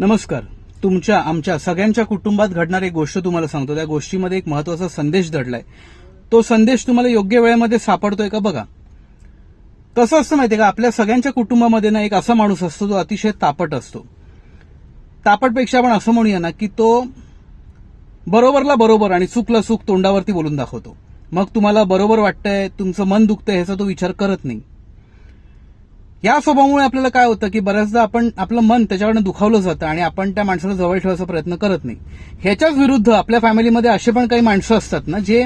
नमस्कार. तुमच्या आमच्या सगळ्यांच्या कुटुंबात घडणारी एक गोष्ट तुम्हाला सांगतो. त्या गोष्टीमध्ये एक महत्वाचा संदेश दडलाय. तो संदेश तुम्हाला योग्य वेळेमध्ये सापडतोय का बघा. कसं असतं माहितीये का, आपल्या सगळ्यांच्या कुटुंबामध्ये ना एक असा माणूस असतो जो अतिशय तापट असतो. तापटपेक्षा आपण असं म्हणूया ना की तो बरोबरला बरोबर आणि चूकला चूक तोंडावरती बोलून दाखवतो. मग तुम्हाला बरोबर वाटतंय, तुमचं मन दुखतंय ह्याचा तो विचार करत नाही. या स्वभावामुळे आपल्याला काय होतं की बऱ्याचदा आपण आपलं मन त्याच्याकडनं दुखावलं जातं आणि आपण त्या माणसाला जवळ ठेवायचा प्रयत्न करत नाही. ह्याच्याच विरुद्ध आपल्या फॅमिलीमध्ये असे पण काही माणसं असतात ना जे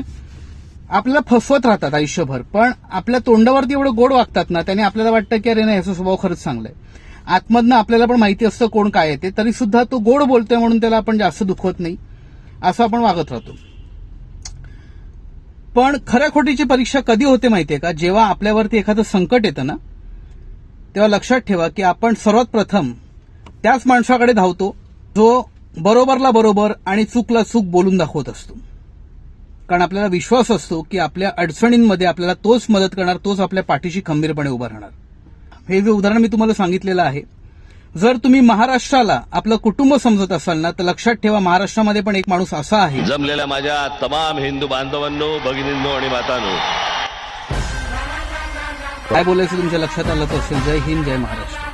आपल्याला फसवत राहतात आयुष्यभर, पण आपल्या तोंडावरती एवढं गोड वागतात ना, त्याने आपल्याला वाटतं की अरे नाही, ह्याचा स्वभाव खरंच चांगला आहे. आतमधनं आपल्याला पण माहिती असतं कोण काय येते, तरी सुद्धा तो गोड बोलतोय म्हणून त्याला आपण जास्त दुखवत नाही, असं आपण वागत राहतो. पण खऱ्या खोटीची परीक्षा कधी होते माहितीये का, जेव्हा आपल्यावरती एखादं संकट येतं ना, तेव्हा लक्षात ठेवा की आपण सर्वात प्रथम त्याच माणसाकडे धावतो जो बरोबरला बरोबर आणि चूकला चूक बोलून दाखवत असतो. कारण आपल्याला विश्वास असतो की आपल्या अडचणींमध्ये आपल्याला तोच मदत करणार, तोच आपल्या पाठीशी खंबीरपणे उभा राहणार. हे जे उदाहरण मी तुम्हाला सांगितलेलं आहे, जर तुम्ही महाराष्ट्राला आपलं कुटुंब समजत असाल ना, तर लक्षात ठेवा महाराष्ट्रामध्ये पण एक माणूस असा आहे. जमलेल्या माझ्या तमाम हिंदू बांधवांनो, भगिनींनो आणि मातांनो, काय बोलायचं तुमच्या लक्षात आलं तर असेल. जय हिंद, जय महाराष्ट्र.